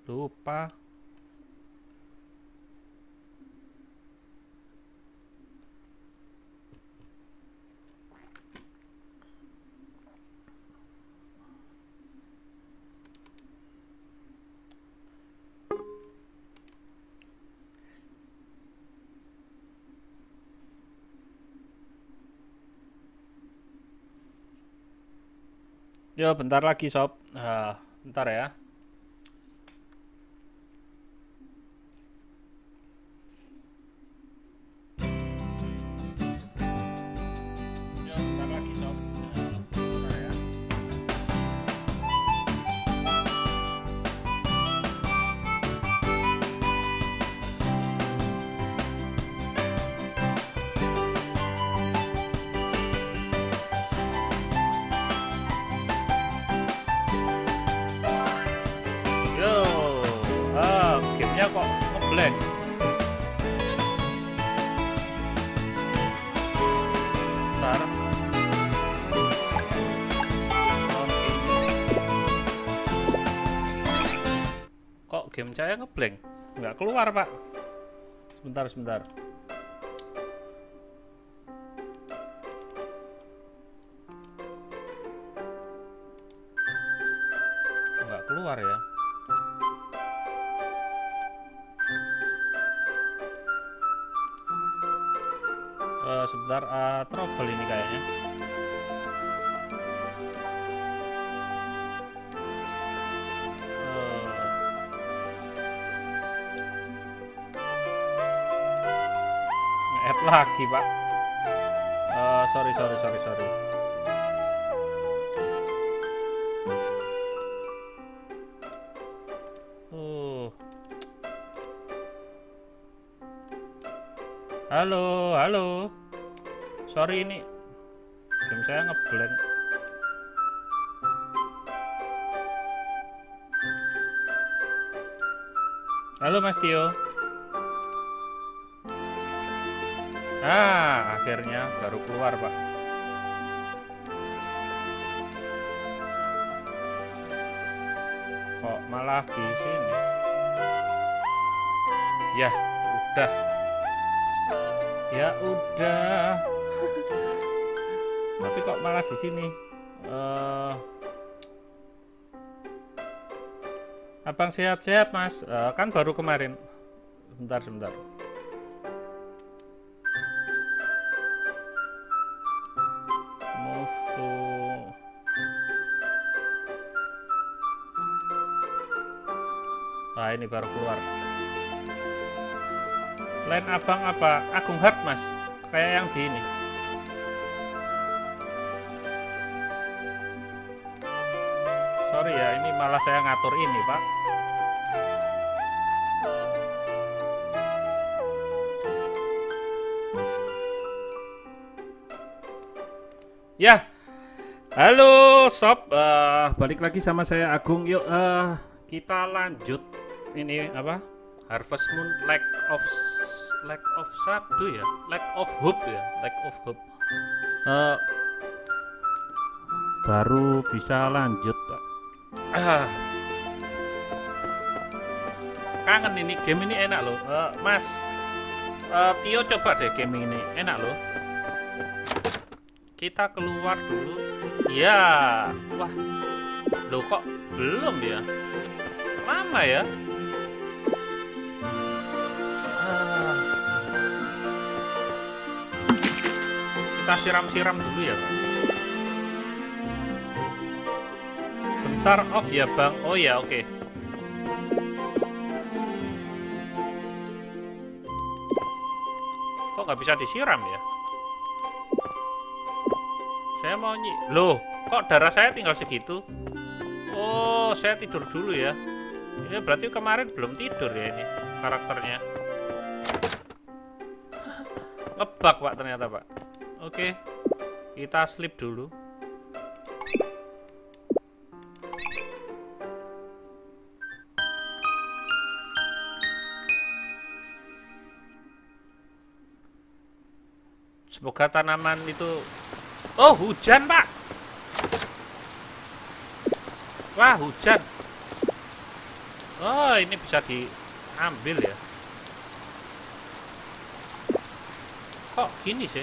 Lupa. Yo, bentar lagi sob. Bentar ya. Yo, bentar lagi sob. Bentar ya. Yo, gamenya kok ngeblank. Bentar. Oke. Kok game saya ngeblank? Nggak keluar, Pak. Sebentar. Nggak keluar ya. Sebentar, trouble ini kayaknya. Nge-add lagi, Pak. Sorry. Halo. Sorry, ini game saya ngeblank. Halo Mas Tio. Akhirnya baru keluar, Pak. Kok malah di sini? Ya udah. Tapi kok malah di sini? Abang sehat-sehat, Mas. Kan baru kemarin. Sebentar. Move to ini baru keluar. Line abang apa? Agung Hard, Mas. Kayak yang di ini. Sorry ya, ini malah saya ngatur ini, Pak. Ya, halo sob, balik lagi sama saya Agung. Yuk, kita lanjut. Ini apa? Harvest Moon Lack of Sabdo ya, Lack of Hope. Baru bisa lanjut, Pak. Kangen ini, game ini enak loh. Mas Tio, coba deh game ini, enak loh. Kita keluar dulu. Ya, wah, loh kok belum ya? Lama ya? Kita siram-siram dulu ya, Pak. Bentar off ya, Bang. Oh ya, oke. Kok nggak bisa disiram ya? Saya mau loh, kok darah saya tinggal segitu? Oh, saya tidur dulu ya. Ini berarti kemarin belum tidur ya ini karakternya. Ngebug, Pak, ternyata, Pak. Oke, kita sleep dulu. Semoga tanaman itu... Oh, hujan, Pak. Wah, hujan. Oh, ini bisa diambil ya. Kok gini sih?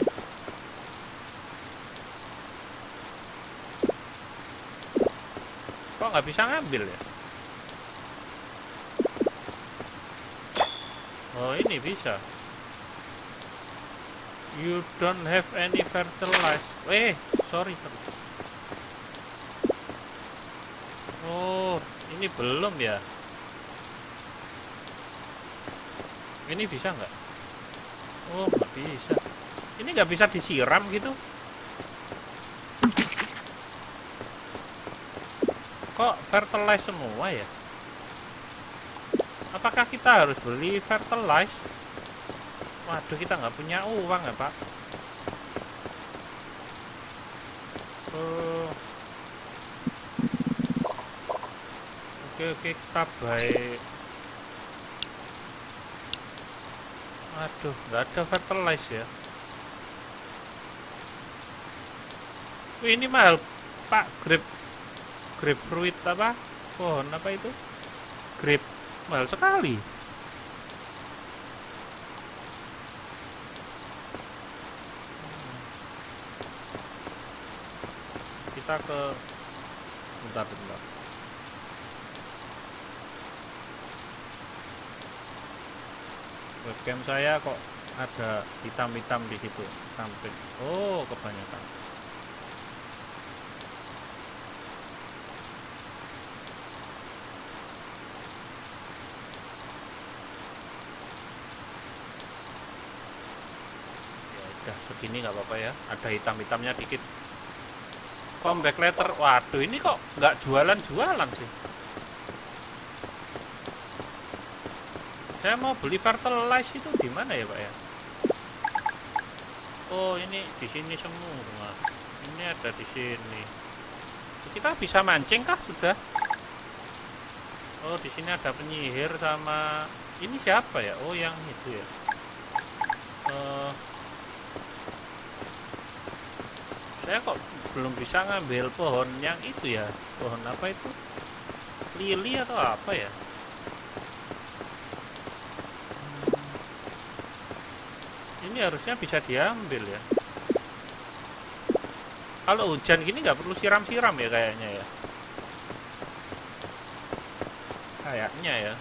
Kok nggak bisa ngambil ya? Oh, ini bisa. You don't have any fertilizer. Sorry. Oh, ini belum ya? Ini bisa nggak? Oh, nggak bisa. Ini nggak bisa disiram gitu? Kok fertilize semua ya? Apakah kita harus beli fertilize? Waduh, kita nggak punya uang ya, Pak. Oke, kita baik. Aduh, nggak ada fertilize ya. Wih, ini mahal, Pak. Grapefruit apa? Pohon apa itu? Grape mahal sekali. Kita ke bentar. Webcam saya kok ada hitam-hitam di situ sampai. Oh, kebanyakan. Ya udah segini nggak apa-apa ya. Ada hitam-hitamnya dikit. Comeback letter. Waduh, ini kok nggak jualan-jualan sih. Saya mau beli fertilize itu di mana ya, Pak ya? Oh, ini di sini semua. Ini ada di sini. Kita bisa mancing kah sudah? Oh, di sini ada penyihir sama ini siapa ya? Oh, yang itu ya. Saya kok belum bisa ngambil pohon yang itu ya. Pohon apa itu? Lili atau apa ya? Ini harusnya bisa diambil ya. Kalau hujan gini nggak perlu siram-siram ya kayaknya ya. Kayaknya ya.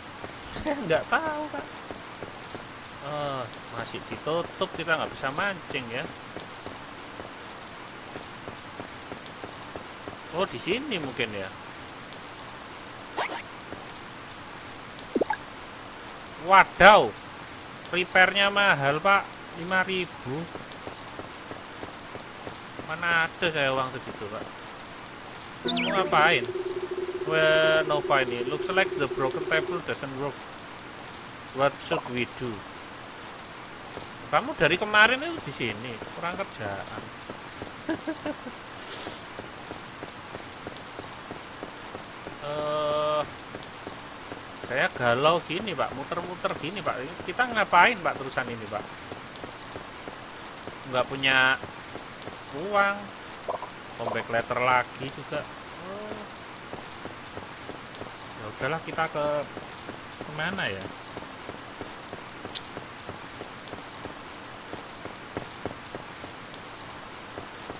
Saya nggak tahu, Kak. Masih ditutup, kita nggak bisa mancing ya. Oh, di sini mungkin ya. Wadaw. Repairnya mahal, Pak. 5.000. Mana ada saya uang segitu, Pak. Mau ngapain? Well, no fine. It looks like the broken table doesn't work. What should we do? Kamu dari kemarin itu di sini, kurang kerjaan. Saya galau gini, Pak, muter-muter gini, Pak. Kita ngapain, Pak, terusan ini, Pak? Nggak punya uang. Comeback letter lagi juga. Ya udahlah, kita ke kemana ya?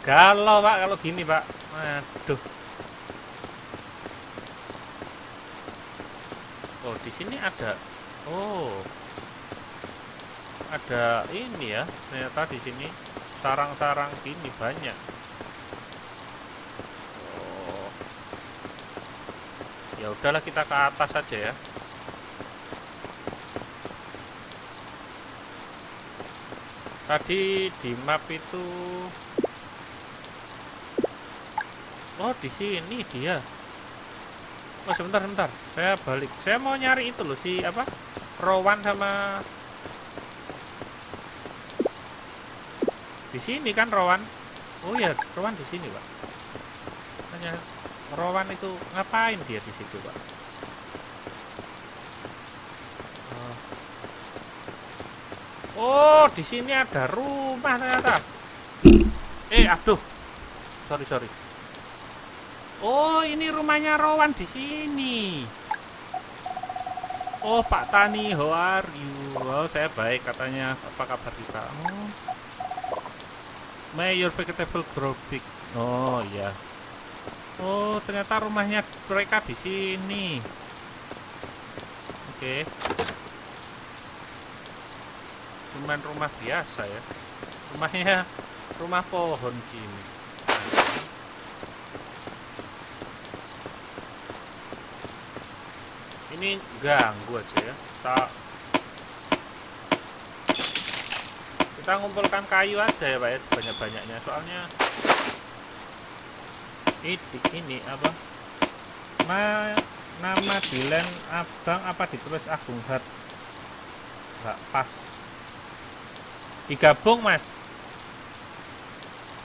Galau, Pak, kalau gini, Pak. Aduh. Oh, di sini ada. Oh. Ada ini ya. Ternyata di sini sarang-sarang gini banyak. Oh. Ya udahlah, kita ke atas saja ya. Tadi di map itu. Oh, di sini dia. Oh, sebentar. Saya balik. Saya mau nyari itu loh, si apa? Rowan sama di sini kan Rowan. Oh ya, Rowan di sini, Pak. Hanya Rowan itu ngapain dia di situ, Pak? Oh, di sini ada rumah ternyata. Aduh. Sorry. Oh, ini rumahnya Rowan di sini. Oh, Pak Tani, how are you? Oh, saya baik katanya. Apa kabar kita? Oh, may your vegetable grow big. Oh, iya. Oh, ternyata rumahnya mereka di sini. Oke. Cuman rumah biasa ya. Rumahnya rumah pohon gini. Ini ganggu aja ya. Kita ngumpulkan kayu aja ya Pak ya, sebanyak-banyaknya. Soalnya ini apa? Nama Dilan Abang apa ditulis Agung Hat? Nggak pas. Digabung Mas.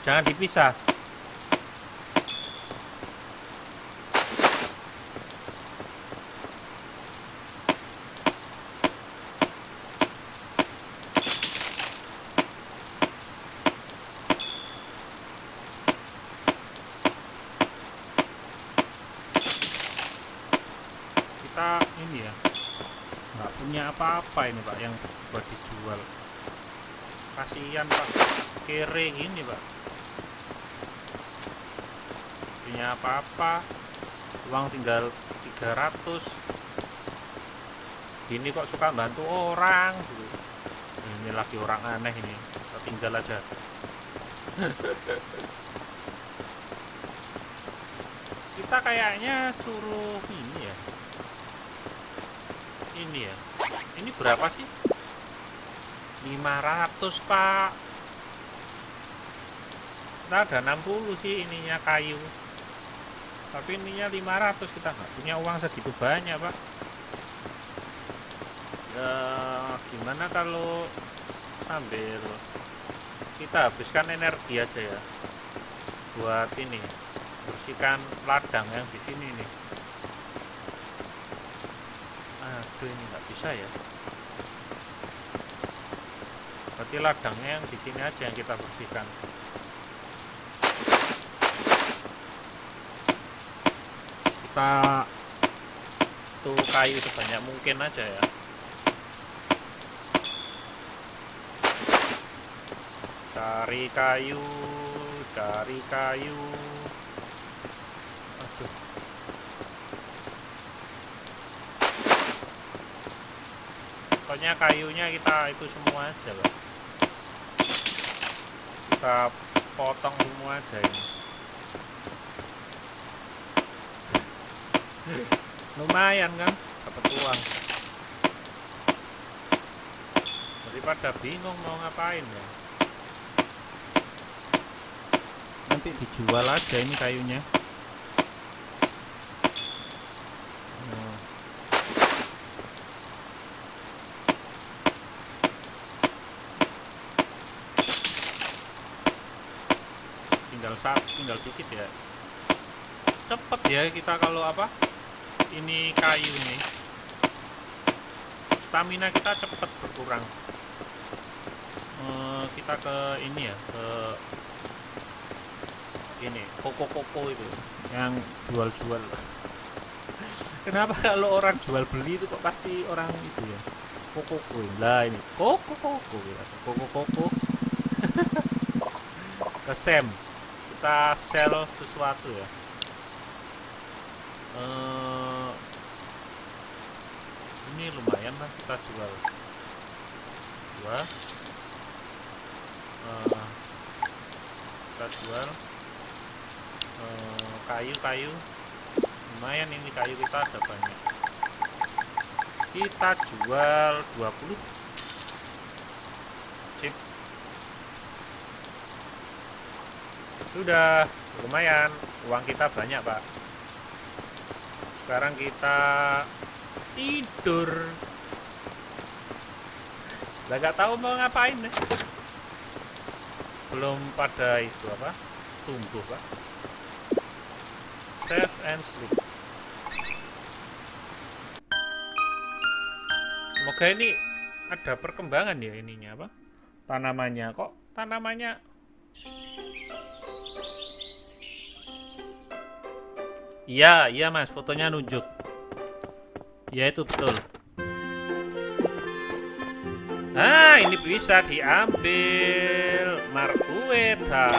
Jangan dipisah. Kita ini ya, nggak punya apa-apa ini Pak yang buat dijual. Kasihan Pak, kere gini Pak. Punya apa-apa, uang tinggal 300. Gini kok suka bantu orang gitu. Ini lagi orang aneh ini, kita tinggal aja. Kita kayaknya suruh ini ya. Ini ya. Ini berapa sih? 500 Pak. Kita ada 60 sih ininya kayu. Tapi ininya 500, kita nggak punya uang segitu banyak Pak. Ya, gimana kalau sambil kita habiskan energi aja ya buat ini bersihkan ladang yang di sini nih. Aduh, ini nggak bisa ya. Berarti ladangnya yang di sini aja yang kita bersihkan. Kita tuh kayu sebanyak mungkin aja ya. Cari kayu, cari kayu. Aduh. Pokoknya kayunya kita itu semua aja Pak. Kita potong semua aja ini. Lumayan kan, dapat uang. Daripada bingung mau ngapain ya. Nanti dijual aja ini kayunya. Tinggal dikit ya. Cepet ya kita kalau apa? Ini kayu nih. Stamina kita cepet berkurang. Kita ke ini ya, ke ini koko itu yang jual-jual. Kenapa kalau orang jual beli itu kok pasti orang itu ya? Koko lah ini. Koko ke Sam. Kita sell sesuatu ya. Ini lumayan lah kita jual. Kita jual kayu lumayan, ini kayu kita ada banyak. Kita jual 20. Sip. Sudah lumayan, uang kita banyak Pak. Sekarang kita tidur. Nggak tahu mau ngapain nih. Belum pada itu apa? Tumbuh Pak. Save and sleep. Semoga ini ada perkembangan ya ininya apa? Tanamannya kok Iya, iya Mas, fotonya nunjuk. Ya itu betul. Nah, ini bisa diambil Markueta.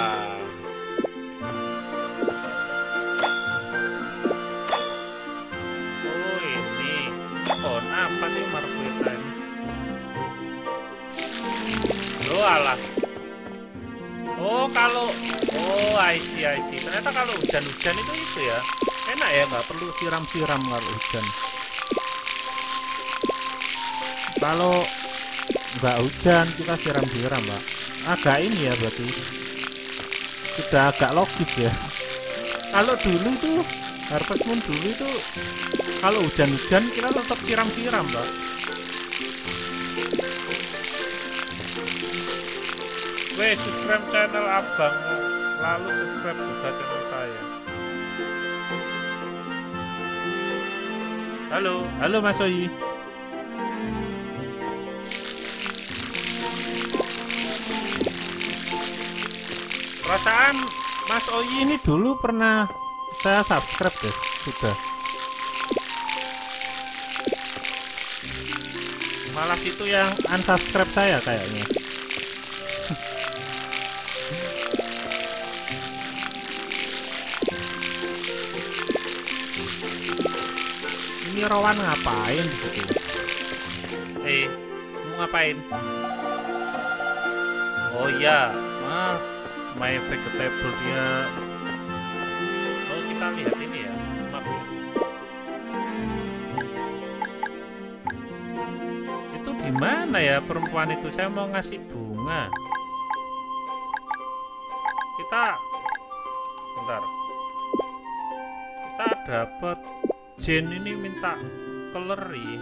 Oh, ini pohon apa sih Markueta ini? Oh, alah. Oh, kalau I see. Ternyata kalau hujan-hujan itu ya. Enak ya, nggak perlu siram-siram kalau hujan. Kalau nggak hujan kita siram-siram, Pak. Agak ini ya berarti. Sudah agak logis ya. Kalau dulu tuh Harvest Moon dulu itu kalau hujan-hujan kita tetap siram-siram, Pak. Weh, subscribe channel Abang, lalu subscribe juga channel saya. Halo Mas Oyi. Perasaan Mas Oyi ini dulu pernah saya subscribe deh, sudah. Malah itu yang unsubscribe saya kayaknya. Ini Rowan ngapain di situ? Mau ngapain? Oh iya, my vegetable dia. Oh, kita lihat ini ya, map ya. Itu di mana ya perempuan itu? Saya mau ngasih bunga. Bentar. Kita dapat Jen ini minta keleri.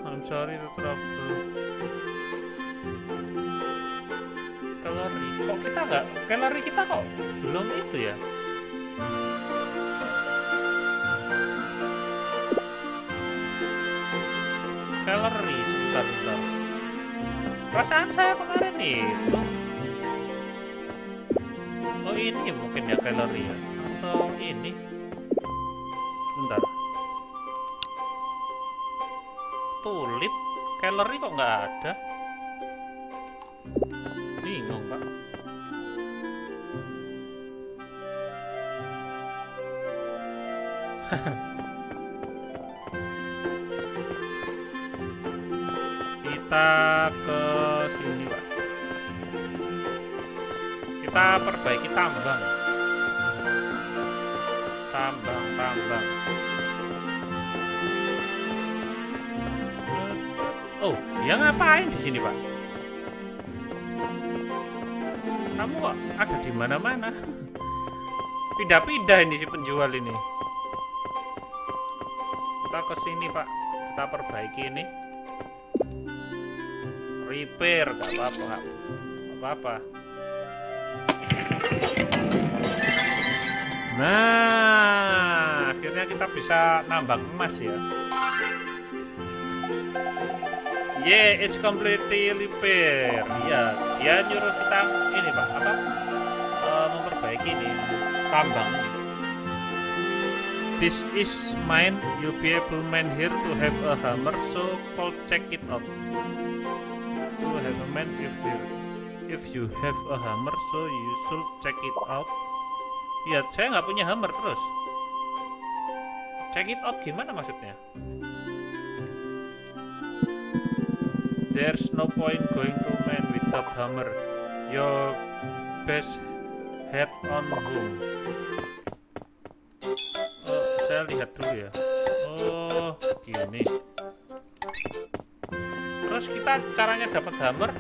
I'm sorry to trouble. Keleri. Kok kita nggak? Keleri kita kok belum itu ya? Keleri, sebentar. Perasaan saya kemarin itu. Oh, ini mungkin ya keleri ya? Atau ini? Bentar. Tulip, keleri kok nggak ada? Bingung, Pak. Kita ke sini, Pak. Kita perbaiki tambang. Oh, dia ngapain di sini, Pak? Kamu kok ada di mana-mana? Pindah-pindah ini si penjual ini. Kita ke sini, Pak. Kita perbaiki ini. Repair, gak apa-apa. Nah, akhirnya kita bisa nambang emas ya. Yeah, it's completely repair. Ya, dia nyuruh kita ini, Pak, memperbaiki ini tambang ini. This is mine. You'll be able mine here to have a hammer, so call check it out. To have a mine if you have a hammer, so you should check it out. Ya, saya nggak punya hammer terus. Check it out gimana maksudnya? There's no point going to mine without hammer. Your best head on home. Saya lihat dulu ya. Oh, gini. Terus kita caranya dapat hammer?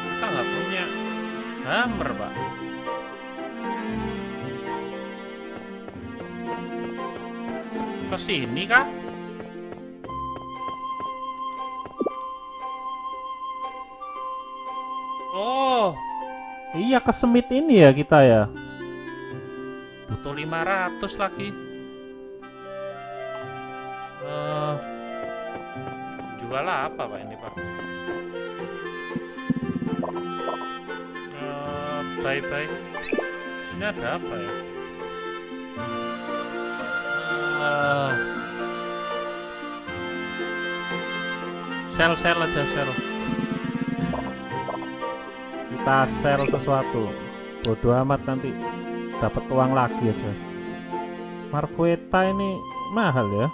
Kita nggak punya hammer, Pak. Kesini kah? Oh, iya, ke semit ini ya kita ya. butuh 500 lagi. Jual apa Pak ini Pak? Bye. Sini ada apa ya? Sell aja. Kita sell sesuatu. Bodoh amat, nanti dapat uang lagi aja. Marqueta ini mahal ya.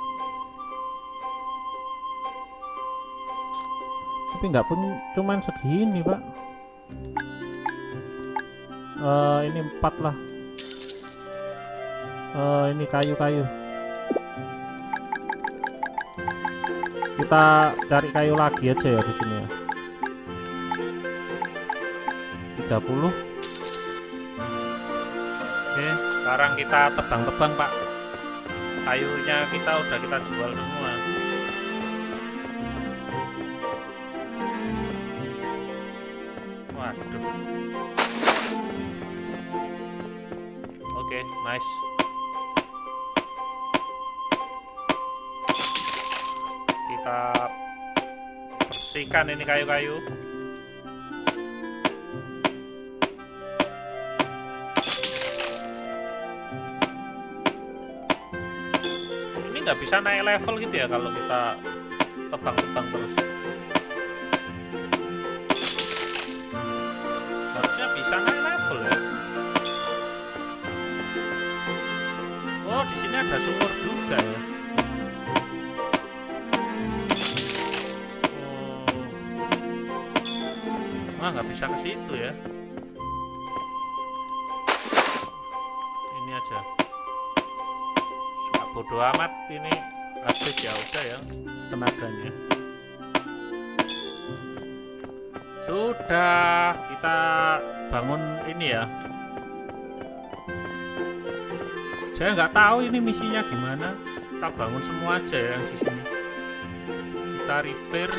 Tapi nggak pun cuman segini Pak. Ini 4 lah. Ini kayu. Kita cari kayu lagi aja ya di sini ya. 30. Oke, sekarang kita tebang-tebang Pak. Kayunya kita udah kita jual semua. Waduh. Oke, nice. Kita bersihkan ini kayu-kayu. Ini nggak bisa naik level gitu ya kalau kita tebang-tebang terus. Harusnya bisa naik level ya. Oh, di sini ada sumur juga ya. Nggak bisa ke situ ya. Ini aja. Bodoh amat, ini habis ya udah ya tenaganya. Sudah, kita bangun ini ya. Saya nggak tahu ini misinya gimana. Kita bangun semua aja ya di sini. Kita repair.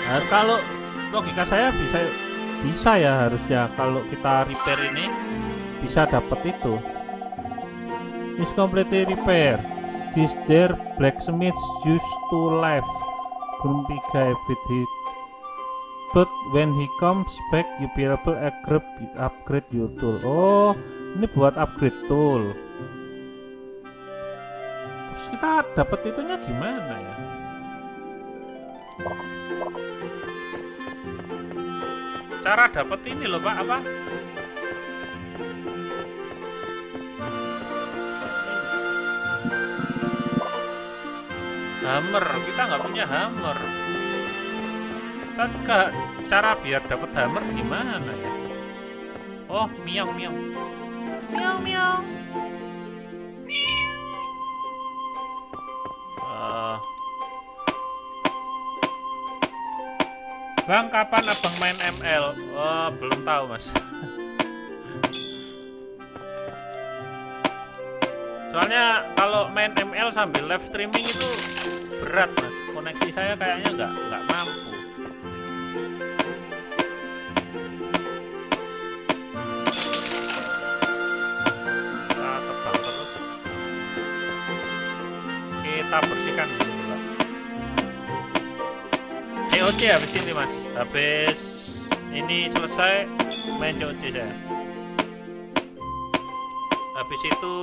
Nah, kalau logika saya bisa ya harusnya kalau kita repair ini bisa dapat itu. Is completely repair. This there blacksmith used to live. Grumpy guy with it. But when he comes back, you be able to upgrade your tool. Oh, ini buat upgrade tool. Terus kita dapat itunya gimana ya? Cara dapat ini loh Pak, apa? Hammer, kita nggak punya hammer. Kita cara biar dapat hammer gimana ya? Oh, miau. Bang, kapan abang main ML? Oh, belum tahu mas. Soalnya kalau main ML sambil live streaming itu berat mas. Koneksi saya kayaknya nggak mampu. Kita tebang terus. Kita bersihkan dulu. COC habis ini mas, habis ini selesai main COC saya. Habis itu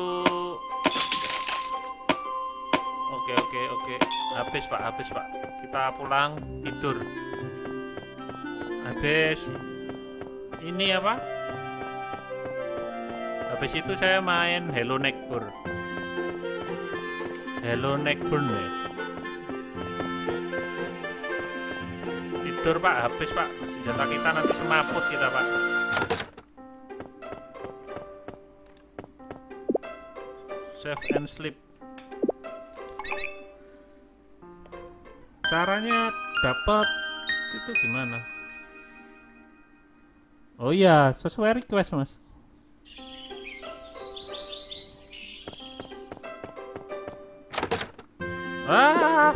oke, habis pak, kita pulang tidur. Habis ini apa? Habis itu saya main Hello Neighbor ya. Tidur pak, habis pak, senjata kita nanti semaput kita pak. Save and sleep. Caranya dapat itu gimana? Oh iya, sesuai request mas.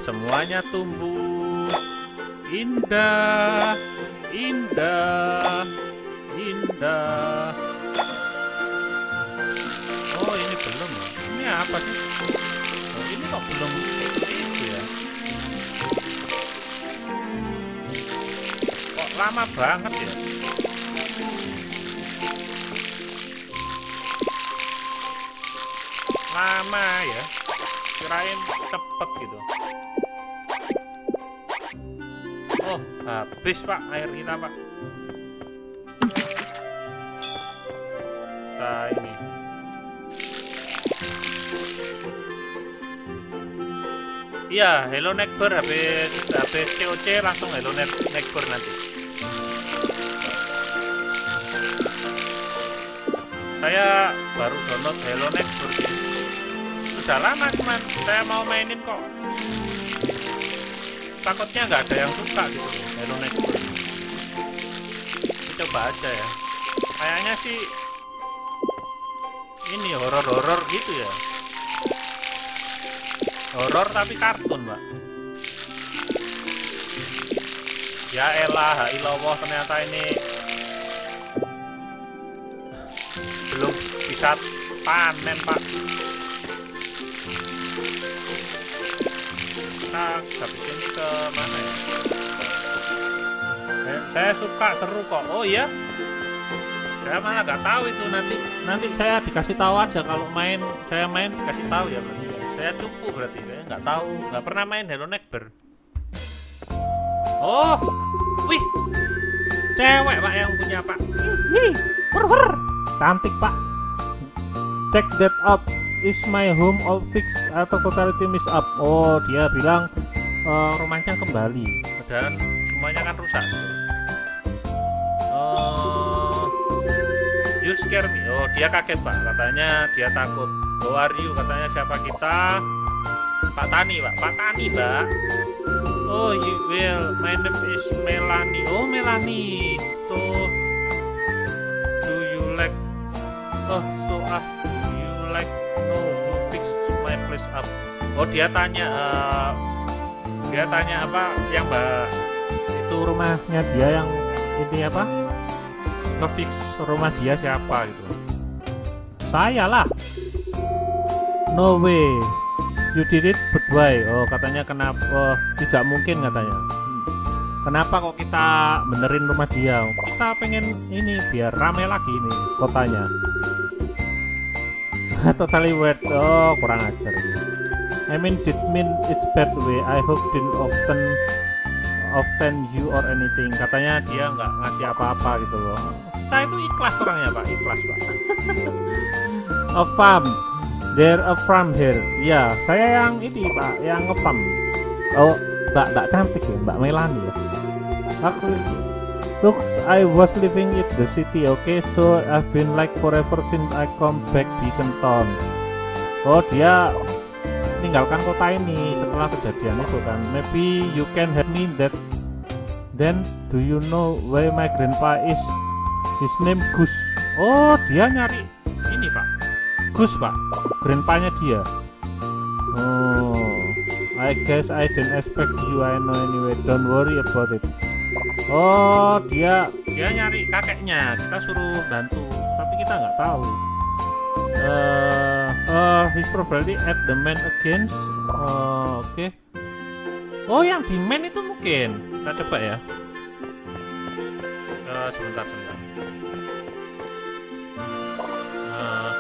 Semuanya tumbuh indah. indah. Oh ini belum. Ini apa sih? Oh, ini kok belum itu ya? Kok lama banget ya? Lama ya? Kirain cepet gitu. Oh habis pak air kita pak. Kita ini. Iya, Hello Neighbor habis COC langsung Hello Neighbor nanti. Saya baru download Hello Neighbor. Sudah lama cuman saya mau mainin kok. Takutnya nggak ada yang suka gitu Hello Neighbor. Coba aja ya. Kayaknya sih ini horor-horor gitu ya. Horor tapi kartun, Pak. Ya elah, ilallah ternyata ini belum bisa panen, Pak. Kita habis ini ke mana ya? Saya suka, seru kok. Oh iya? Saya malah nggak tahu itu, nanti saya dikasih tahu aja kalau saya main dikasih tahu ya berarti. Saya cupu berarti, saya nggak tahu, nggak pernah main Hello Neighbor. Oh, wih, cewek pak yang punya pak. Cantik pak. Check that out, is my home all fixed atau totality miss up. Oh dia bilang rumahnya kembali, dan semuanya kan rusak. You scare me. Oh dia kaget pak, katanya dia takut. Who are you? Katanya siapa kita? Pak Tani, Pak. Pak Tani, Mbak. Oh, you will. My name is Melanie. Oh, Melanie. So, do you like? Oh, so do you like? No, you fix my place up. Oh, dia tanya apa? Yang Mbak itu rumahnya dia yang ini apa? Ngefix rumah dia siapa gitu? Saya lah. No way, you did it, but why? Oh katanya kenapa? Oh, tidak mungkin katanya. Kenapa kok kita benerin rumah dia? Kita pengen ini biar rame lagi ini kotanya. Totally weird. Oh kurang ajar ini. I mean did mean it's bad way. I hope didn't often you or anything. Katanya dia nggak ngasih apa-apa gitu loh. Kita itu ikhlas orangnya pak, ikhlas pak. A farm. There a farm here. Ya, saya yang ini pak, yang nge-farm. Oh, mbak cantik ya, Mbak Melanie ya. Aku looks I was living in the city, okay, so I've been like forever since I come back Beacon Town. Oh, dia meninggalkan kota ini setelah kejadian itu kan. Maybe you can help me that. Then do you know where my grandpa is? His name Gus. Oh, dia nyari ini pak. Gus pak, grandpa-nya dia. Oh, I guess I didn't expect you. I know anyway. Don't worry about it. Oh, dia nyari kakeknya. Kita suruh bantu, tapi kita nggak tahu. He's probably at the man again. Oke. Oh, yang di man itu mungkin. Kita coba ya. Sebentar.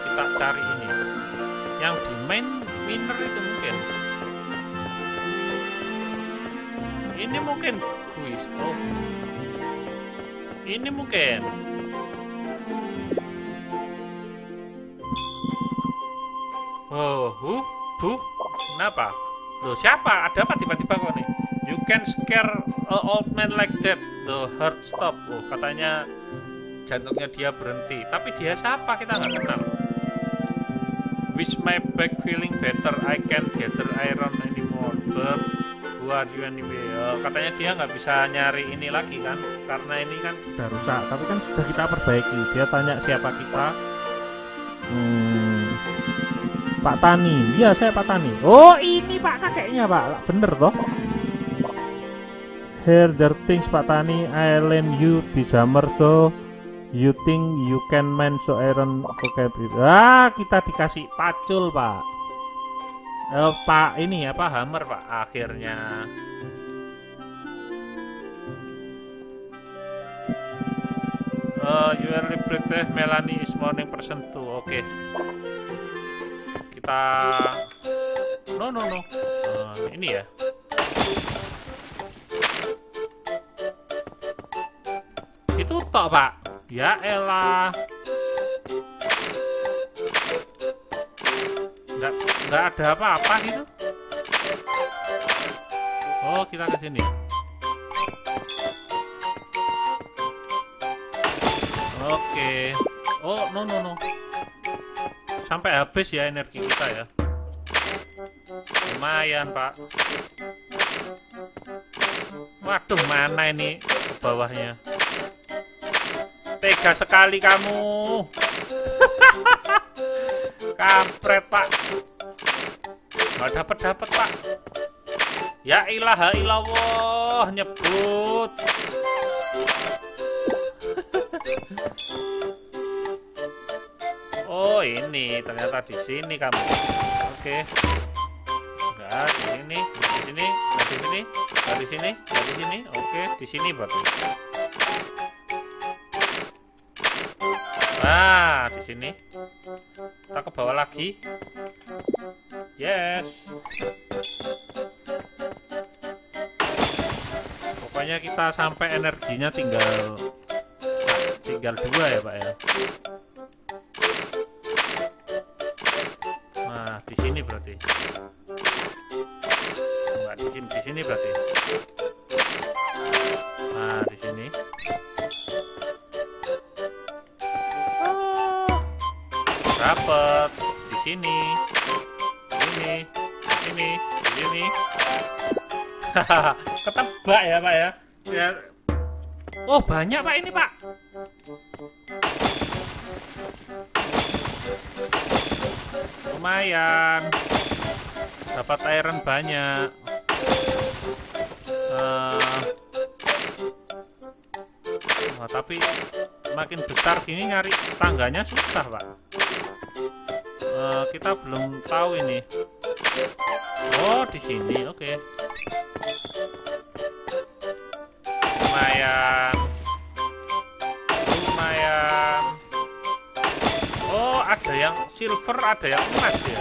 Kita cari ini yang di miner itu mungkin ini mungkin kuis. Oh ini mungkin kenapa loh, siapa ada apa tiba-tiba kok nih? You can scare a old man like that, the heart stop. Oh katanya jantungnya dia berhenti, tapi dia siapa kita nggak kenal. Wish my back feeling better, I can't gather iron anymore, but who are you anyway? Katanya dia nggak bisa nyari ini lagi kan, karena ini kan sudah rusak, tapi kan sudah kita perbaiki. Dia tanya siapa kita. Pak Tani, iya saya Pak Tani. Oh ini pak kakeknya pak, bener toh. Here there things Pak Tani, I lend you di summer so You think you can man so iron vocabulary. Ah, kita dikasih pacul, Pak. Pak, ini apa hammer, Pak, akhirnya. You are liberated. Melanie is morning person too. Oke. Kita no. Ini ya. Itu tok, Pak. Ya elah. Nggak ada apa-apa gitu. Oh, kita ke sini. Oke. Oh, no. Sampai habis ya energi kita ya. Lumayan, Pak. Waduh, mana ini ke bawahnya? Tega sekali kamu. Kampret, Pak. Nggak dapet, Pak. Ya ilaha illallah, nyebut. Oh, ini ternyata di sini kamu. Oke. Enggak, di sini, di sini, di sini, di sini, di sini. Oke, di sini berarti. Nah, di sini. Kita ke bawah lagi. Yes. Pokoknya kita sampai energinya tinggal 2 ya, Pak ya. Nah, di sini berarti. Enggak, di sini berarti. Nah, di sini. Dapat di sini. Di sini. Ketebak ya, Pak ya. Oh, banyak, Pak, ini, Pak. Lumayan. Dapat iron banyak. Tapi makin besar gini nyari tangganya susah, Pak. Kita belum tahu ini. Oh, di sini. Oke. Lumayan. Oh, ada yang silver, ada yang emas ya.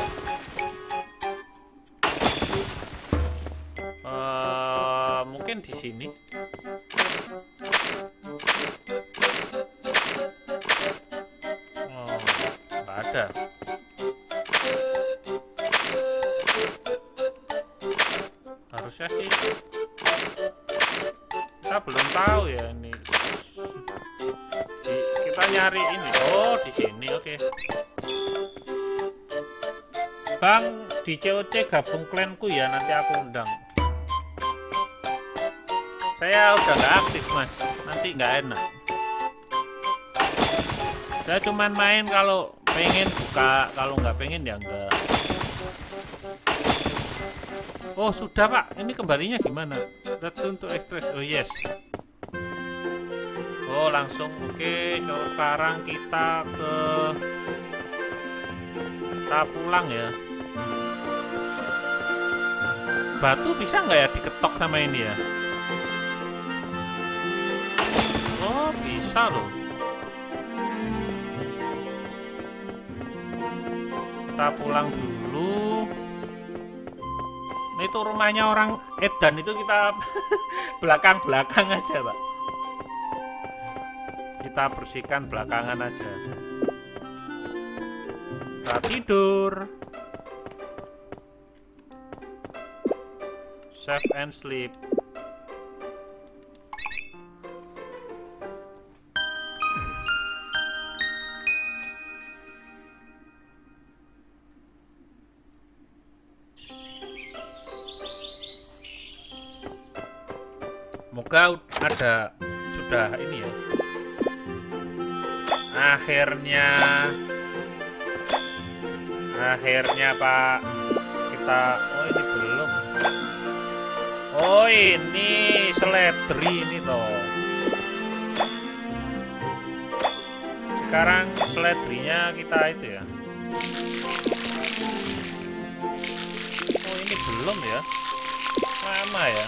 Mungkin di sini. Oh, nggak ada. Harusnya sih. Kita belum tahu ya ini. Kita nyari ini. Oh, di sini. Oke. Bang, di COC gabung klanku ya, nanti aku undang. Saya udah nggak aktif, Mas. Nanti nggak enak. Saya cuman main kalau pengen buka, kalau nggak pengen ya enggak. Oh, sudah, Pak. Ini kembalinya gimana? Return to express. Oh, yes. Oh, langsung. Oke, sekarang kita pulang ya. Batu bisa nggak ya diketok sama ini ya? Oh, bisa loh. Kita pulang dulu. Nah, itu rumahnya orang edan itu kita belakang-belakang aja, Pak. Kita bersihkan belakangan aja. Kita tidur. Save and sleep. Moga ada sudah ini ya. Akhirnya Pak, kita ini belum. Oh, ini seledri ini toh. Sekarang seledrinya kita itu ya. Oh ini belum ya, lama ya.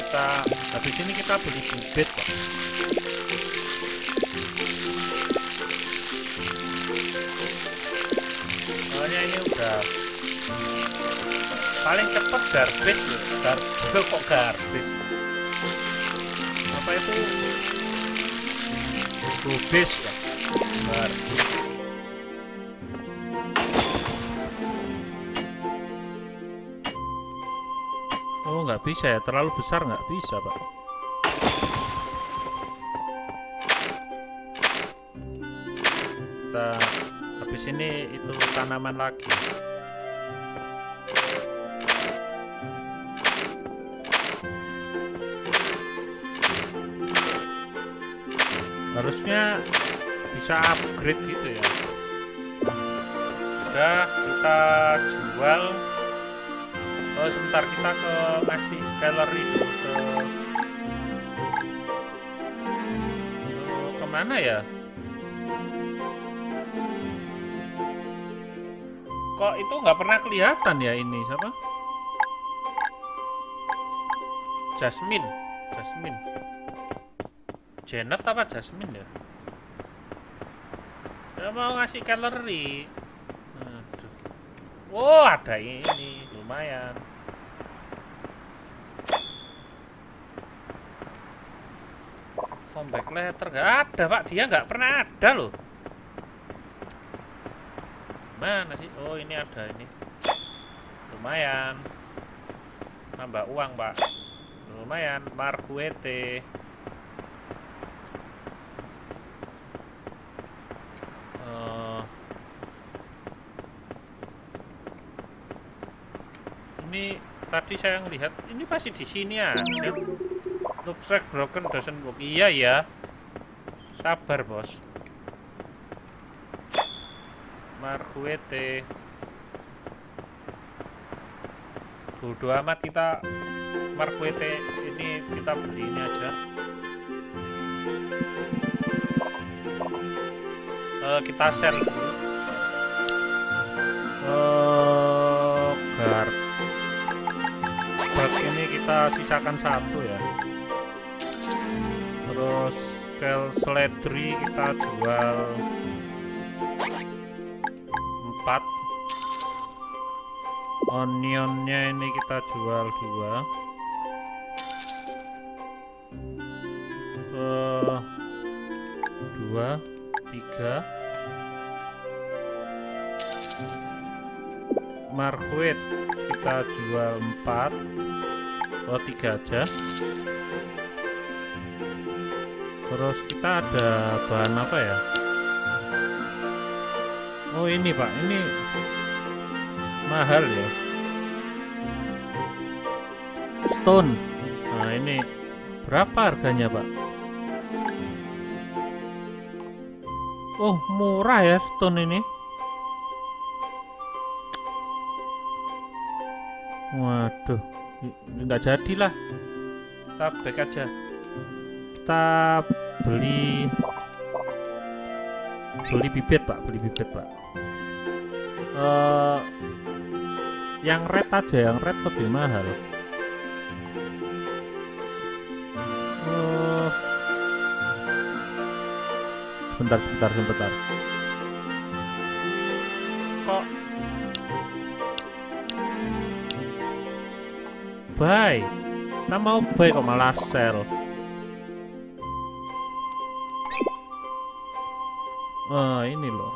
Kita habis ini kita beli bibit kok. Soalnya ini udah paling cepet garbis ya. Kok garbis apa itu, gobis ya, garbis. Oh nggak bisa ya, terlalu besar nggak bisa pak. Kita habis ini itu tanaman lagi. Harusnya bisa upgrade gitu ya. Sudah kita jual. Oh sebentar, kita ke ngasih gallery dulu ke mana ya? Kok itu nggak pernah kelihatan ya ini siapa? Jasmine, Janet apa Jasmine ya? Saya mau ngasih gallery. Aduh. Oh ada ini, lumayan. Comeback letter nggak ada pak, dia nggak pernah ada loh. Mana sih? Oh ini ada ini. Lumayan. Nambah uang pak. Lumayan. Marguete. Ini tadi saya ngelihat ini masih di sini aja. Looks broken doesn't work. Iya ya. Sabar bos. Marguete. Bodo amat, kita Marguete ini kita beli ini aja. Kita sell dulu. Garbage ini kita sisakan satu ya. Terus seledri kita jual 4. Onionnya ini kita jual 2, 3. Marquet kita jual 4. Oh 3 aja. Terus kita ada bahan apa ya? Oh ini pak, ini mahal ya, stone. Nah ini berapa harganya pak? Oh murah ya stone ini. Waduh, nggak jadilah, kita back aja. Kita beli bibit pak, yang red aja, yang red lebih mahal. Sebentar. Kok buy? Kita mau buy kok malah sell. Ini loh.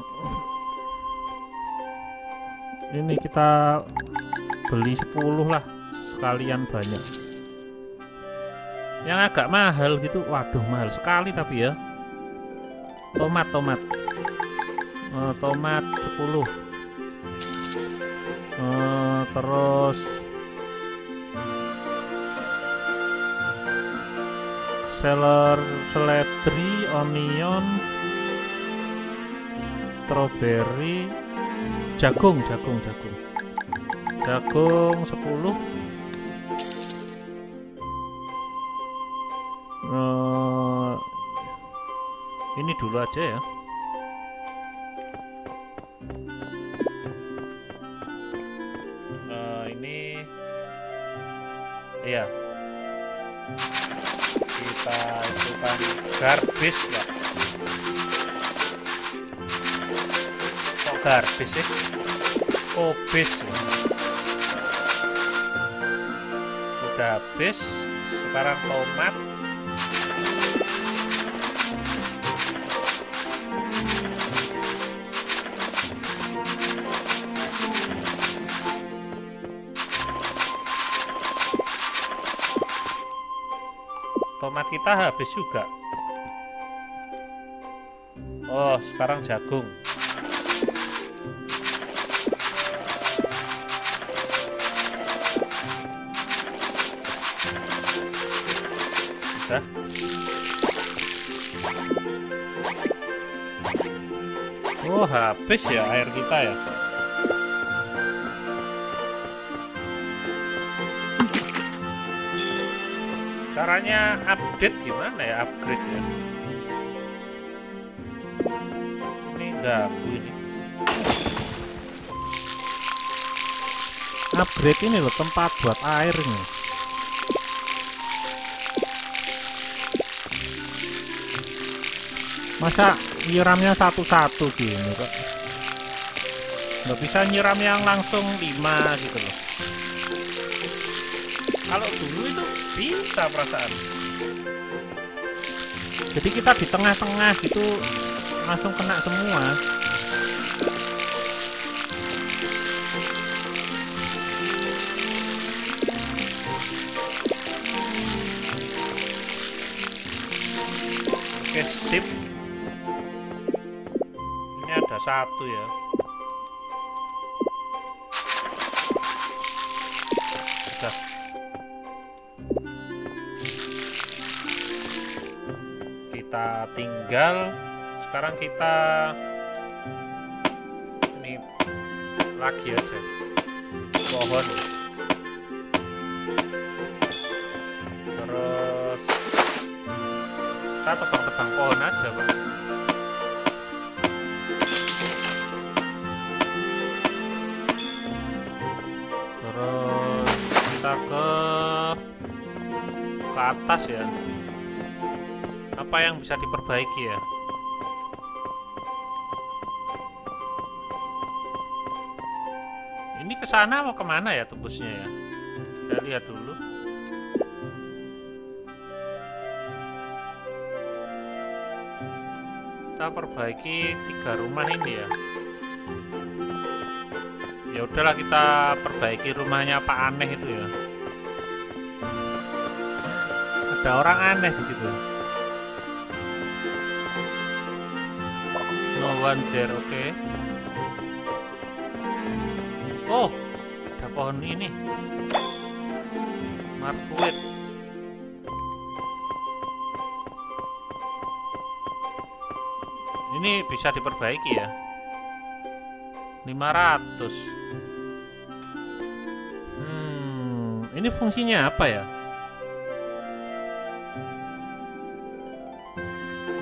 Ini kita beli 10 lah, sekalian banyak. Yang agak mahal gitu, waduh mahal sekali tapi ya. Tomat tomat 10. Terus seledri, onion, strawberry, Jagung 10. Ini dulu aja ya. Ini iya, kita itukan garbis Pak. Kok garbis sih? Obis. Sudah habis. Sekarang tomat. Tomat kita habis juga. Oh, sekarang jagung. Sudah. Oh, habis ya air kita ya. Caranya update gimana ya, upgrade ya? Ini ganggu ini. Upgrade ini loh, tempat buat air nih. Masa nyiramnya satu-satu gini kok? Nggak bisa nyiram yang langsung 5 gitu loh. Kalau dulu itu bisa perasaan. Jadi kita di tengah-tengah gitu langsung kena semua. Oke, sip. Ini ada satu ya. Sudah. Kita tinggal sekarang kita ini lagi aja pohon, terus kita tebang-tebang pohon aja Pak. Terus kita ke atas ya. Apa yang bisa diperbaiki ya? Ini ke sana mau kemana ya tembusnya ya? Saya lihat dulu. Kita perbaiki 3 rumah ini ya. Ya udahlah, kita perbaiki rumahnya Pak Aneh itu ya. Ada orang aneh di situ. No one there, oke. Oh, ada pohon ini. Markwood. Ini bisa diperbaiki ya. 500. Ini fungsinya apa ya?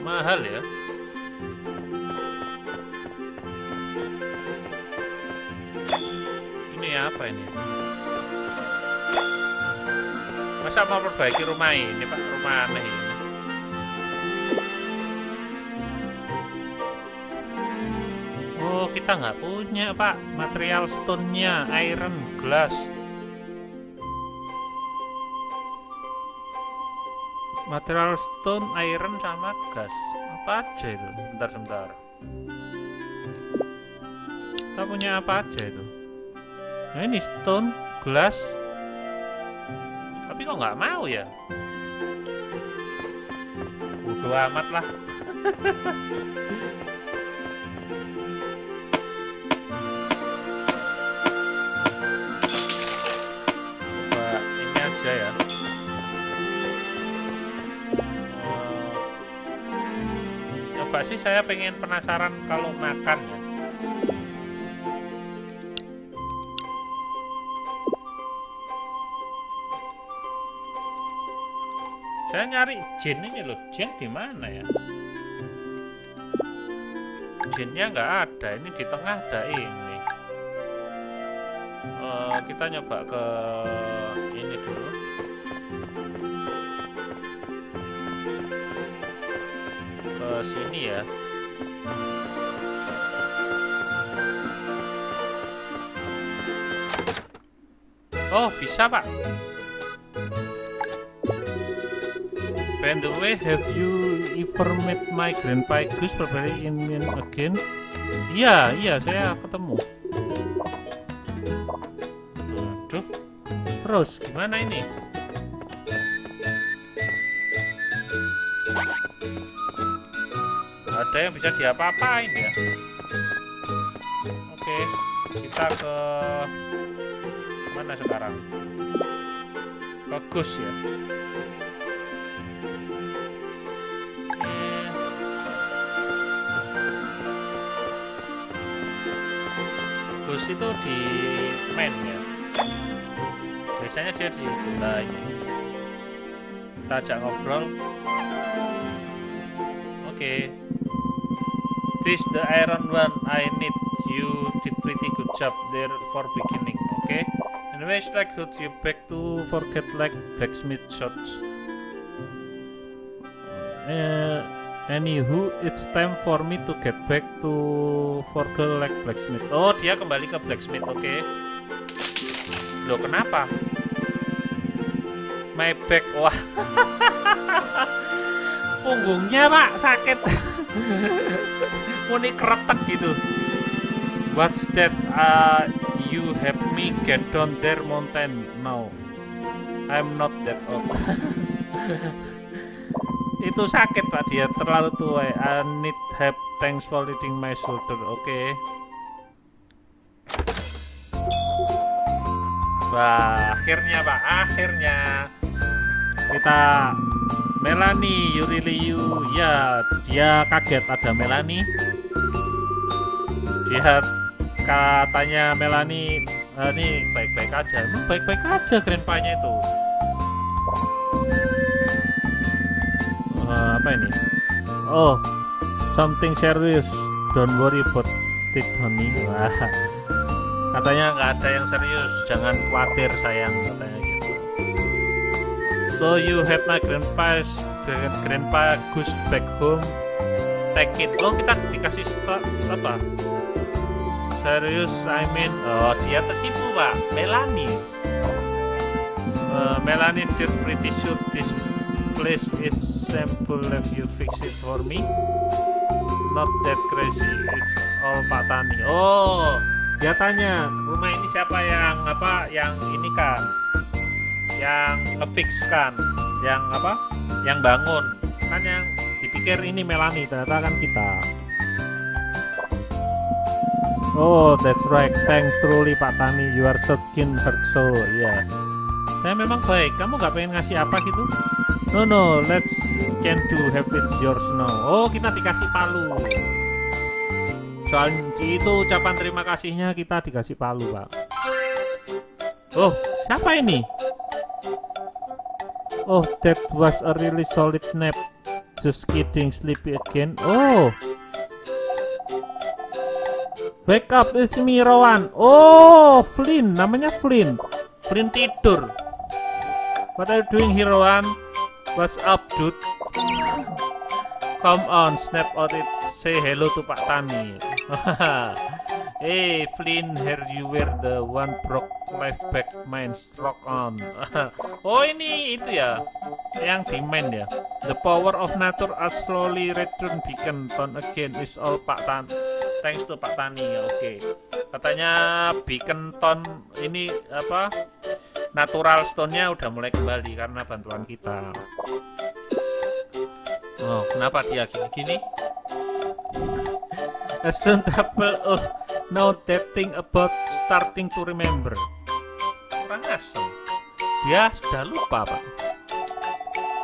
Mahal ya. Apa ini? Masa mau perbaiki rumah ini Pak, rumah aneh ini. Oh, kita nggak punya Pak material stone-nya, iron, glass. Material stone, iron sama gas. Apa aja itu? Bentar. Kita punya apa aja itu? Nah, ini stone, glass. Tapi kok nggak mau ya? Bodo amat lah. Coba ini aja ya. Coba sih saya pengen penasaran kalau makan ya. Saya nyari Jin ini loh. Jin di mana ya? Jinnya nggak ada. Ini di tengah ada ini. Kita nyoba ke ini dulu. Ke sini ya. Oh, bisa, Pak. By the way, have you ever met my grandpa Gus probably in again? Iya, saya ketemu. Aduh. Terus gimana ini? Ada yang bisa diapa-apain ya? Oke, kita ke mana sekarang? Ke Gus ya. Gus itu di main ya. Biasanya dia di situ. Nah, ini. Kita ajak ngobrol. Oke. This the Iron One. I need you did pretty good job there for beginning. Okay. Anyways, like to you back to forget like blacksmith shots. Anywho, it's time for me to get back to forget like blacksmith. Oh, dia kembali ke blacksmith. Oke. Loh, kenapa? My back, wah. Punggungnya, Pak, sakit. Muni keretek gitu. What's that? You help me get down there mountain now. I'm not that old. Itu sakit, Pak, dia terlalu tua. I need help. Thanks for leading my shoulder. Oke. Wah, akhirnya, Pak, akhirnya kita Melanie, you really you. Ya, dia kaget ada Melanie. Dia katanya Melanie ini baik-baik aja. Emang baik-baik aja grandpa-nya itu. Apa ini? Oh, something serious. Don't worry about it, honey. Wah. Katanya nggak ada yang serius, jangan khawatir sayang, katanya gitu. So you have my grandpa Gus back home. Take it. Oh, kita dikasih apa? Serius, I mean, oh dia tersipu, Pak. Melanie. Melanie, they're pretty sure this place it's simple if you fix it for me. Not that crazy, it's all Pak Tani. Oh, dia tanya rumah ini siapa yang apa? Yang ini kan? Yang ngefix kan? Yang apa? Yang bangun kan? Yang dipikir ini Melanie, ternyata kan kita. Oh, that's right. Thanks truly Pak Tani. You are so kind heart so. Iya. Saya memang baik. Kamu nggak pengen ngasih apa gitu? No, let's can do have it yours now. Oh, kita dikasih palu. Soal itu ucapan terima kasihnya kita dikasih palu, Pak. Oh, siapa ini? Oh, that was a really solid nap. Just kidding, sleepy again. Oh. Wake up, it's me, Rowan. Oh, Flynn, namanya Flynn. Flynn tidur. What are you doing here, Rowan? What's up, dude? Come on, snap out it. Say hello to Pak Tani. Hey, Flynn, here you were the one broke life back mine struck on. Oh, ini itu ya, yang di main ya. The power of nature as slowly return beacon town again is all Pak Tan. Thanks to Pak Tani ya, oke. Katanya beacon town ini apa? Natural stone-nya udah mulai kembali karena bantuan kita. Oh, kenapa dia gini-gini? A stone table. Oh, now that thing about starting to remember. Kurang asem. Dia sudah lupa, Pak.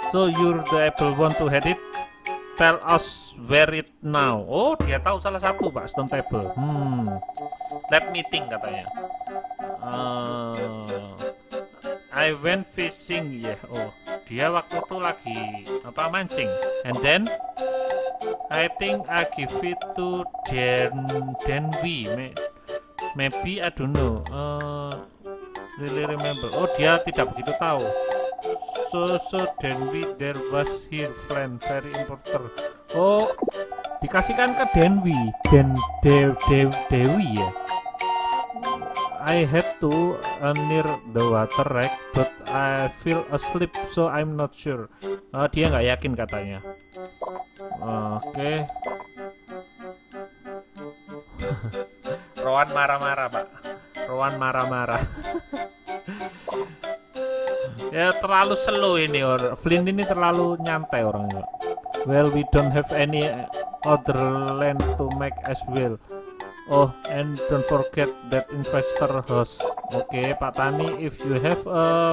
So you're the able one to head it. Tell us where it now. Oh, dia tahu salah satu, Pak, stone table. Let me think, katanya. I went fishing, yeah. Oh, dia waktu itu lagi apa mancing, and then I think I give it to Denvi, maybe I don't know, really remember. Oh, dia tidak begitu tahu. So Denvi there was her friend very important. Oh, dikasihkan ke Denvi, Dewi ya. I had to near the water rack, but I feel asleep, so I'm not sure. Dia nggak yakin katanya. Oke. Rowan marah-marah, Pak. Rowan marah-marah. Ya terlalu slow ini, Flynn ini terlalu nyantai orangnya. Well, we don't have any other land to make as well. Oh, and don't forget that investor house. Oke, Pak Tani, if you have a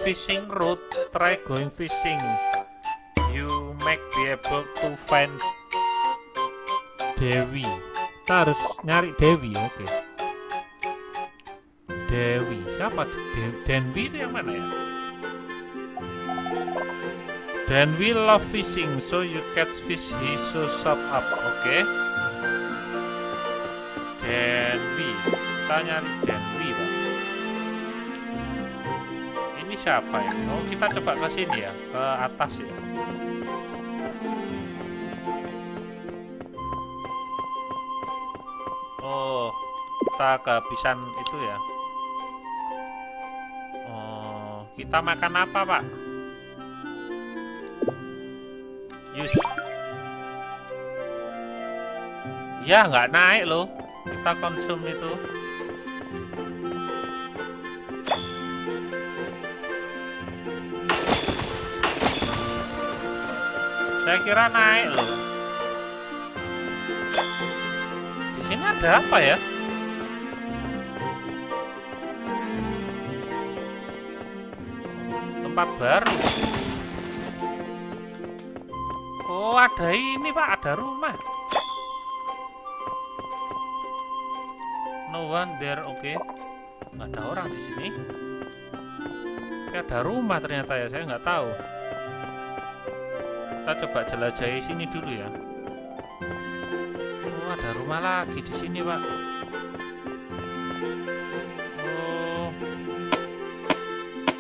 fishing route, try going fishing. You might be able to find Dewi. Kita harus nyari Dewi, oke. Dewi, siapa? Denvi itu yang mana ya? Denvi love fishing, so you catch fish, he shows up, oke. Denvi, kita nyari Denvi, Pak. Ini siapa ya? Oh, kita coba ke sini ya, ke atas ya. Oh, kita kehabisan itu ya. Oh, kita makan apa, Pak? Yus. Ya, nggak naik loh. Kita konsum itu. Saya kira naik loh. Di sini ada apa ya? Tempat baru. Oh, ada ini, Pak, ada rumah. No one there, oke. Nggak ada orang di sini. Oke, ada rumah ternyata ya, saya nggak tahu. Kita coba jelajahi sini dulu ya. Oh, ada rumah lagi di sini, Pak.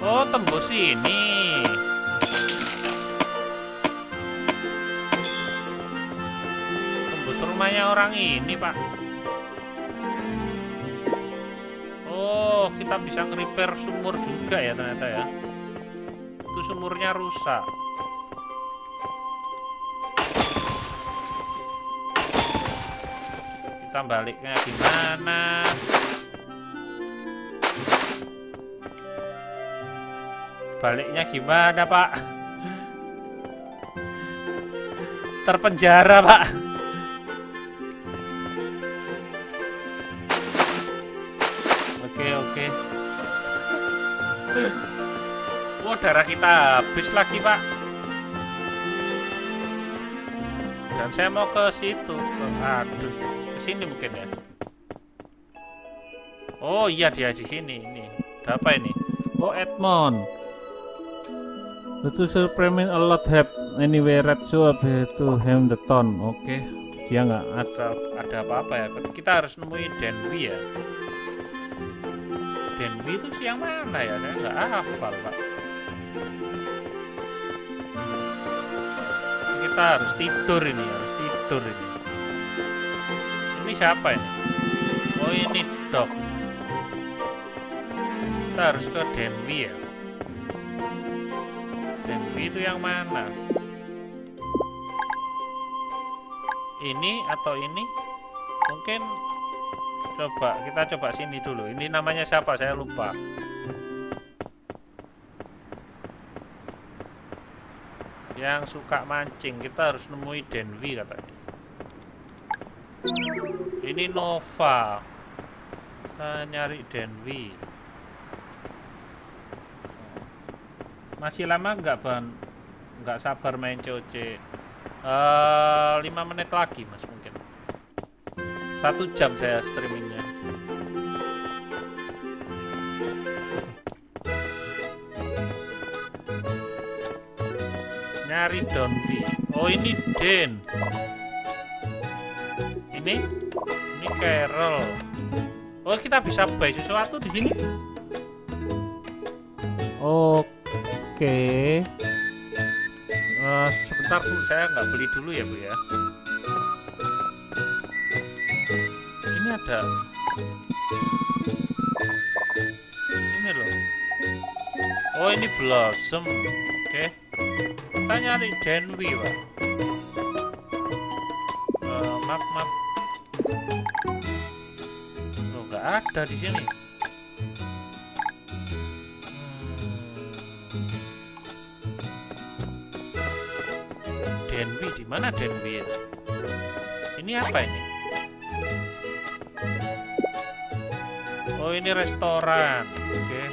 Oh, tembus ini. Tembus rumahnya orang ini, Pak. Oh, kita bisa nge-repair sumur juga ya ternyata ya. Itu sumurnya rusak. Kita baliknya gimana? Baliknya gimana, Pak? Terpenjara, Pak. Oke. Oh, darah kita habis lagi, Pak. Dan saya mau ke situ. Aduh, ke sini mungkin ya. Oh iya, dia di sini. Ini ada apa ini? Oh, Edmond. Itu supreme a lot have anyway red so to him the ton. Oke. Dia nggak ada apa-apa ya. Kita harus nemuin Denvi ya. Denvi itu siang mana ya? Saya nggak hafal, Pak. Kita harus tidur ini, Ini siapa ini? Oh, ini Dok. Kita harus ke Denvi ya. Denvi itu yang mana? Ini atau ini? Mungkin kita coba sini dulu. Ini namanya siapa? Saya lupa. Yang suka mancing, kita harus nemui Denvi katanya. Ini Nova. Kita nyari Denvi. Masih lama nggak, Ban? Nggak sabar main COC. 5 menit lagi, Mas, mungkin. 1 jam saya streamingnya. Nyari Donvi. Oh ini Den. Ini Carol. Oh kita bisa buy sesuatu di sini. Oke. Sebentar Bu, saya nggak beli dulu ya Bu ya. Ini ada. Ini loh. Oh ini Blossom. Oke. Kita nyari Denvi Pak. Map. Oh nggak ada di sini. Denvi di mana Denvi? Ini apa ini? Oh ini restoran. Oke.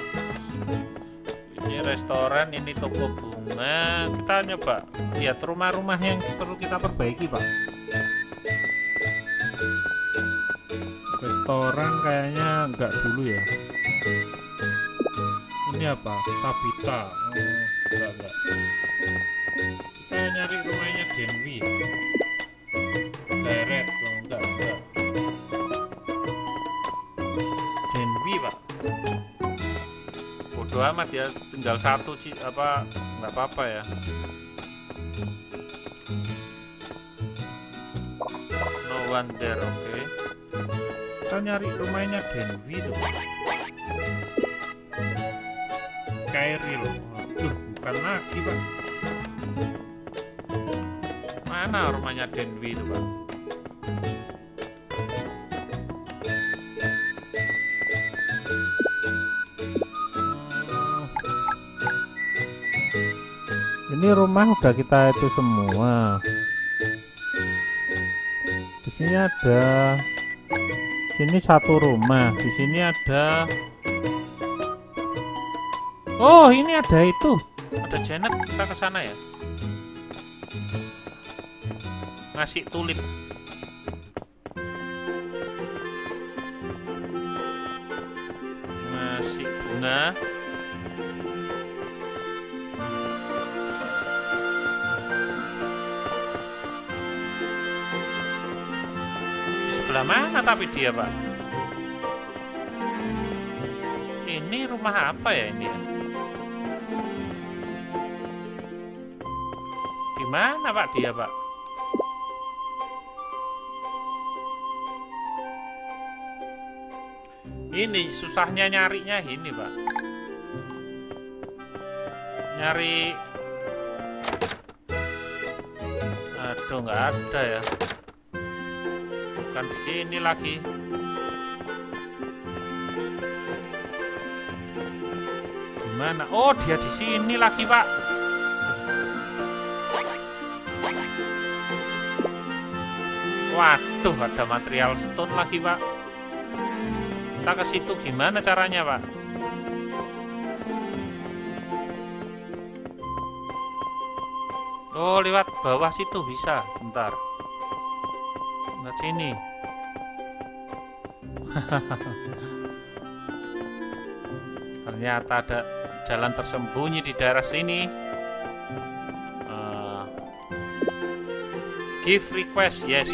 Ini restoran, ini toko bunga. Kita nyoba lihat rumah-rumah yang perlu kita perbaiki Pak. Restoran kayaknya enggak dulu ya. Ini apa? Tabita. Enggak. Kita nyari rumahnya Denvi. Garret. Enggak. Denvi Pak. Bodoh amat ya, tinggal satu apa nggak apa-apa ya. No one there. Oke. Kita nyari rumahnya Denvi tuh. Kairil. Waduh, bukan lagi Pak. Mana rumahnya Denvi itu Pak? Ini rumah udah kita itu semua. Di sini ada. Sini satu rumah. Di sini ada. Oh ini ada itu. Ada Janet. Kita ke sana ya. Ngasih tulip. Ngasih bunga. Sebelah mana tapi dia Pak? Ini rumah apa ya ini? Di mana Pak dia Pak? Ini susahnya nyarinya ini Pak. Nyari. Aduh nggak ada ya. Bukan di sini lagi. Gimana? Oh, dia di sini lagi, Pak. Waduh, ada material stone lagi, Pak. Kita ke situ gimana caranya, Pak? Oh, lewat bawah situ bisa. Bentar. Lihat sini. Ternyata ada jalan tersembunyi di daerah sini. Give request, yes.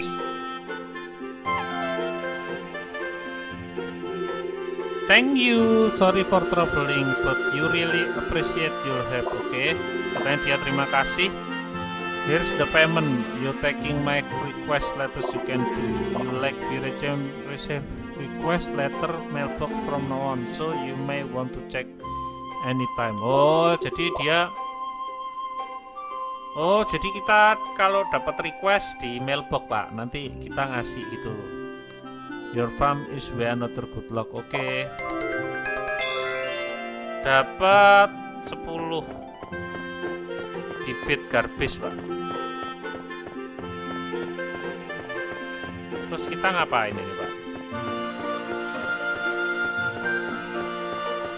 Thank you, sorry for troubling, but you really appreciate your help. Oke, katanya dia terima kasih. Here's the payment. You taking my request letters you can do. You like we receive request letter mailbox from now on, so you may want to check anytime. Oh, jadi kita kalau dapat request di mailbox Pak, nanti kita ngasih itu. Your farm is way another good luck. Oke. Dapat 10 bibit garbis Pak. Terus kita ngapain ini Pak?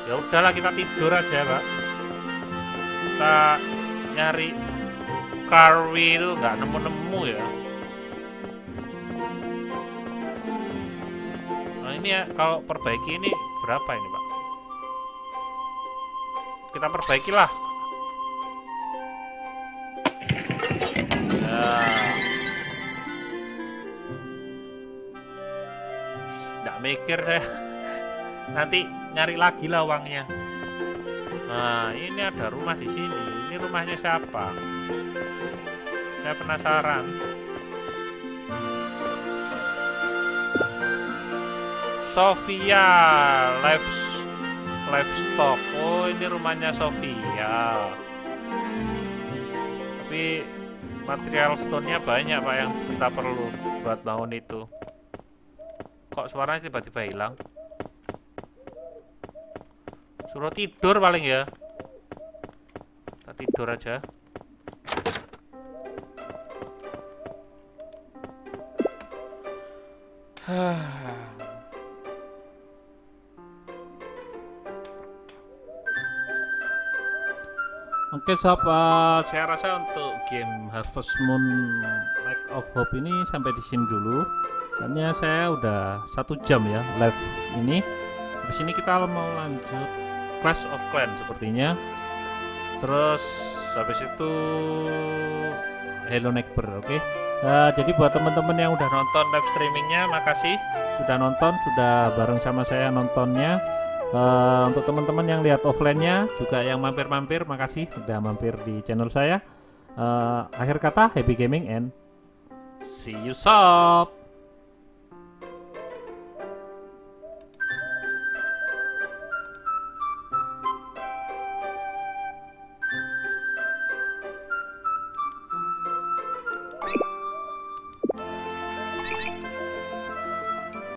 Ya udahlah, kita tidur aja Pak. Kita nyari Carwi itu nggak nemu-nemu ya. Nah ini ya, kalau perbaiki ini berapa ini Pak? Kita perbaikilah. Nggak mikir saya. Nanti nyari lagi lah uangnya. Nah, ini ada rumah di sini. Ini rumahnya siapa? Saya penasaran. Sofia Livestock. Oh, ini rumahnya Sofia. Tapi material stone-nya banyak Pak yang kita perlu buat bangun itu. Kok suaranya tiba-tiba hilang? Suruh tidur paling ya. Kita tidur aja. Oke sob, saya rasa untuk game Harvest Moon Lake of Hope ini sampai di sini dulu. Karena saya udah 1 jam ya live ini. Habis ini kita mau lanjut Clash of Clans sepertinya. Terus habis itu Hello Neighbor, oke. Jadi buat teman-teman yang udah nonton live streamingnya, makasih sudah nonton, sudah bareng sama saya nontonnya. Untuk teman-teman yang lihat offline-nya juga yang mampir-mampir, makasih udah mampir di channel saya. Akhir kata, happy gaming and see you sob.